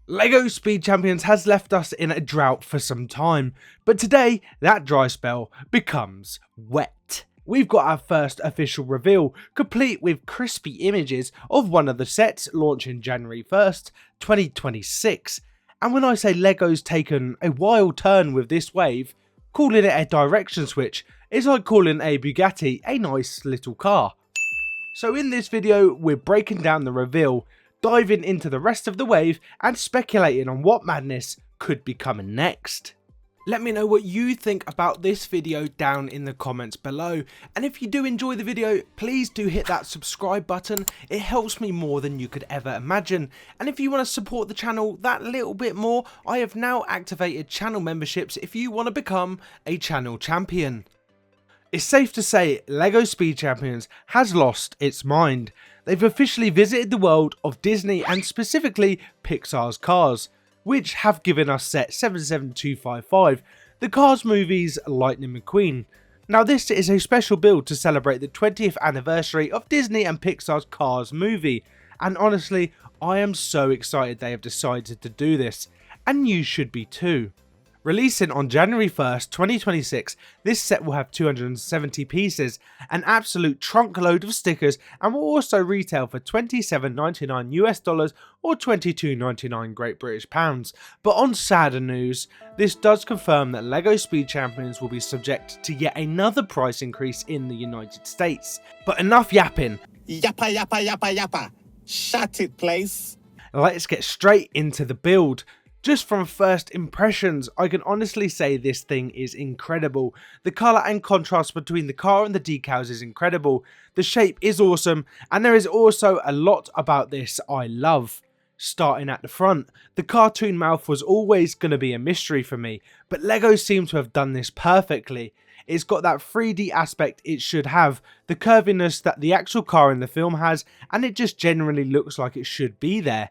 LEGO Speed Champions has left us in a drought for some time, but today that dry spell becomes wet. We've got our first official reveal, complete with crispy images of one of the sets launching January 1st, 2026. And when I say LEGO's taken a wild turn with this wave, calling it a direction switch is like calling a Bugatti a nice little car. So in this video, we're breaking down the reveal, diving into the rest of the wave and speculating on what madness could be coming next. Let me know what you think about this video down in the comments below, and if you do enjoy the video, please do hit that subscribe button. It helps me more than you could ever imagine, and if you want to support the channel that little bit more, I have now activated channel memberships if you want to become a channel champion. It's safe to say LEGO Speed Champions has lost its mind. They've officially visited the world of Disney and specifically Pixar's Cars, which have given us set 77255, the Cars movie's Lightning McQueen. Now this is a special build to celebrate the 20th anniversary of Disney and Pixar's Cars movie, and honestly I am so excited they have decided to do this, and you should be too. Releasing on January 1st, 2026, this set will have 270 pieces, an absolute trunk load of stickers, and will also retail for $27.99 US or $22.99 Great British pounds. But on sadder news, this does confirm that LEGO Speed Champions will be subject to yet another price increase in the United States. But enough yapping. Yappa, yappa, yappa, yappa. Shut it, please. Let's get straight into the build. Just from first impressions, I can honestly say this thing is incredible. The colour and contrast between the car and the decals is incredible. The shape is awesome, and there is also a lot about this I love. Starting at the front, the cartoon mouth was always going to be a mystery for me, but LEGO seem to have done this perfectly. It's got that 3D aspect it should have, the curviness that the actual car in the film has, and it just generally looks like it should be there.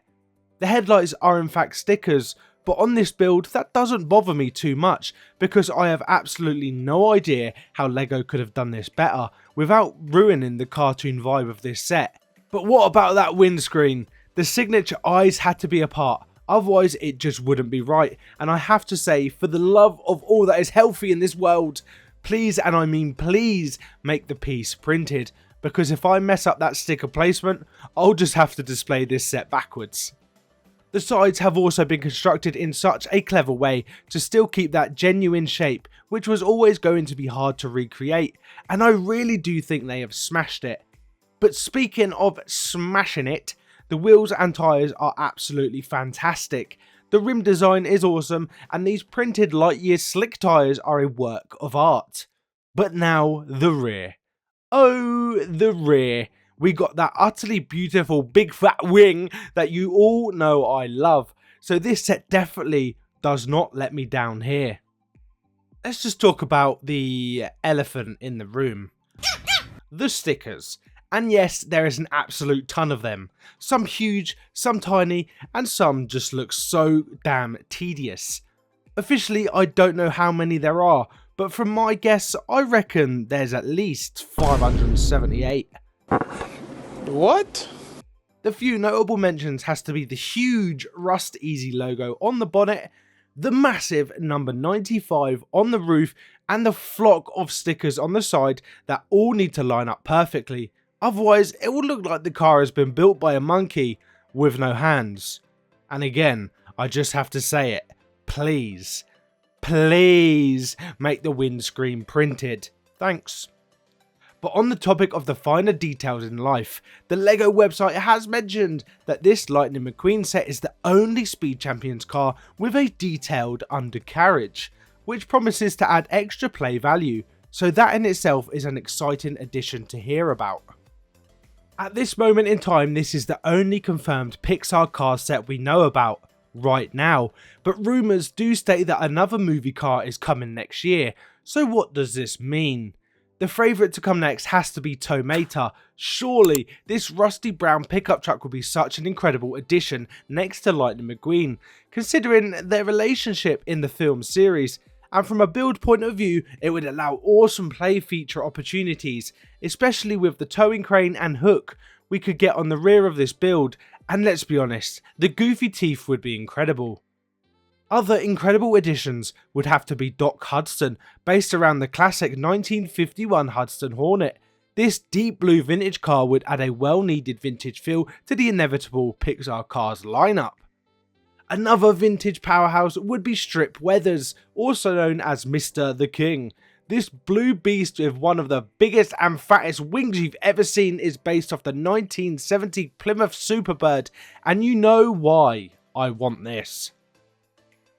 The headlights are in fact stickers, but on this build that doesn't bother me too much because I have absolutely no idea how LEGO could have done this better without ruining the cartoon vibe of this set. But what about that windscreen? The signature eyes had to be apart, otherwise it just wouldn't be right, and I have to say, for the love of all that is healthy in this world, please, and I mean please, make the piece printed, because if I mess up that sticker placement, I'll just have to display this set backwards. The sides have also been constructed in such a clever way to still keep that genuine shape, which was always going to be hard to recreate, and I really do think they have smashed it. But speaking of smashing it, the wheels and tyres are absolutely fantastic. The rim design is awesome, and these printed Lightyear slick tyres are a work of art. But now the rear. Oh, the rear. We got that utterly beautiful big fat wing that you all know I love, so this set definitely does not let me down here. Let's just talk about the elephant in the room. The stickers. And yes, there is an absolute ton of them. Some huge, some tiny, and some just look so damn tedious. Officially, I don't know how many there are, but from my guess, I reckon there's at least 578. What? The few notable mentions has to be the huge Rust Easy logo on the bonnet, the massive number 95 on the roof, and the flock of stickers on the side that all need to line up perfectly. Otherwise, it will look like the car has been built by a monkey with no hands. And again, I just have to say it, please, please make the windscreen printed. Thanks. But on the topic of the finer details in life, the LEGO website has mentioned that this Lightning McQueen set is the only Speed Champions car with a detailed undercarriage, which promises to add extra play value, so that in itself is an exciting addition to hear about. At this moment in time, this is the only confirmed Pixar car set we know about right now, but rumours do state that another movie car is coming next year, so what does this mean? The favourite to come next has to be Tomato. Surely this rusty brown pickup truck will be such an incredible addition next to Lightning McQueen, considering their relationship in the film series. and from a build point of view, it would allow awesome play feature opportunities, especially with the towing crane and hook we could get on the rear of this build, And let's be honest, the goofy teeth would be incredible. Other incredible additions would have to be Doc Hudson, based around the classic 1951 Hudson Hornet. This deep blue vintage car would add a well needed vintage feel to the inevitable Pixar cars lineup. Another vintage powerhouse would be Strip Weathers, also known as Mr. the King. This blue beast with one of the biggest and fattest wings you've ever seen is based off the 1970 Plymouth Superbird, and you know why I want this.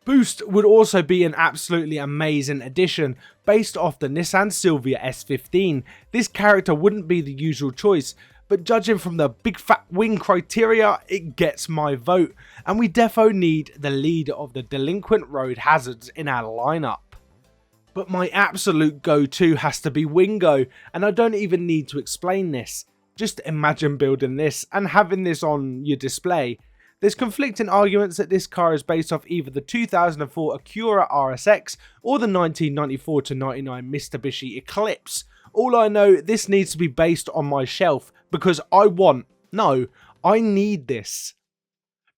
Boost would also be an absolutely amazing addition, based off the Nissan Silvia S15. This character wouldn't be the usual choice, but judging from the big fat wing criteria, it gets my vote, and we defo need the leader of the delinquent road hazards in our lineup. But my absolute go-to has to be Wingo, and I don't even need to explain this. Just imagine building this and having this on your display. There's conflicting arguments that this car is based off either the 2004 Acura RSX or the 1994-99 Mitsubishi Eclipse. All I know, this needs to be based on my shelf because I need this.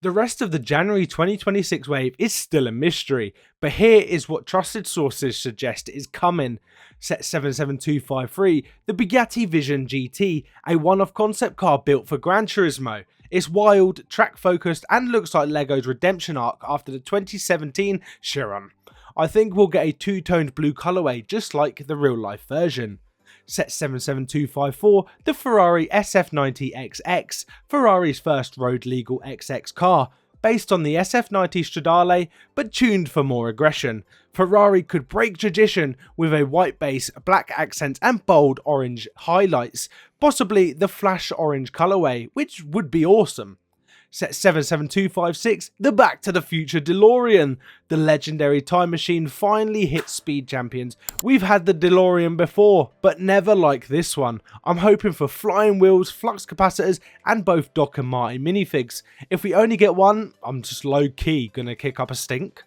The rest of the January 2026 wave is still a mystery, but here is what trusted sources suggest is coming. Set 77253, the Bugatti Vision GT, a one-off concept car built for Gran Turismo. It's wild, track-focused, and looks like LEGO's redemption arc after the 2017 Chiron. I think we'll get a two-toned blue colourway, just like the real-life version. Set 77254, the Ferrari SF90XX, Ferrari's first road-legal XX car. Based on the SF90 Stradale, but tuned for more aggression. Ferrari could break tradition with a white base, black accents and bold orange highlights, possibly the flash orange colourway, which would be awesome. Set 77256, the Back to the Future DeLorean. The legendary time machine finally hits Speed Champions. We've had the DeLorean before, but never like this one. I'm hoping for flying wheels, flux capacitors, and both Doc and Marty minifigs. If we only get one, I'm just low-key gonna kick up a stink.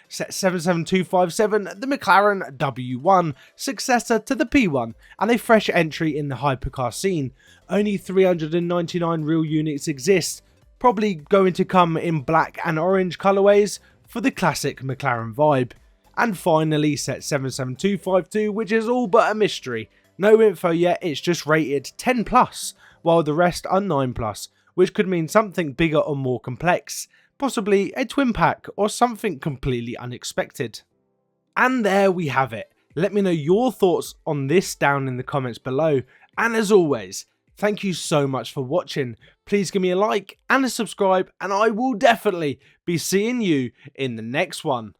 Set 77257, the McLaren W1, successor to the P1, and a fresh entry in the hypercar scene. Only 399 real units exist. Probably going to come in black and orange colourways for the classic McLaren vibe. And finally set 77252, which is all but a mystery. No info yet, it's just rated 10+, while the rest are 9+, which could mean something bigger or more complex. Possibly a twin pack or something completely unexpected. And there we have it. Let me know your thoughts on this down in the comments below. And as always, thank you so much for watching. Please give me a like and a subscribe, and I will definitely be seeing you in the next one.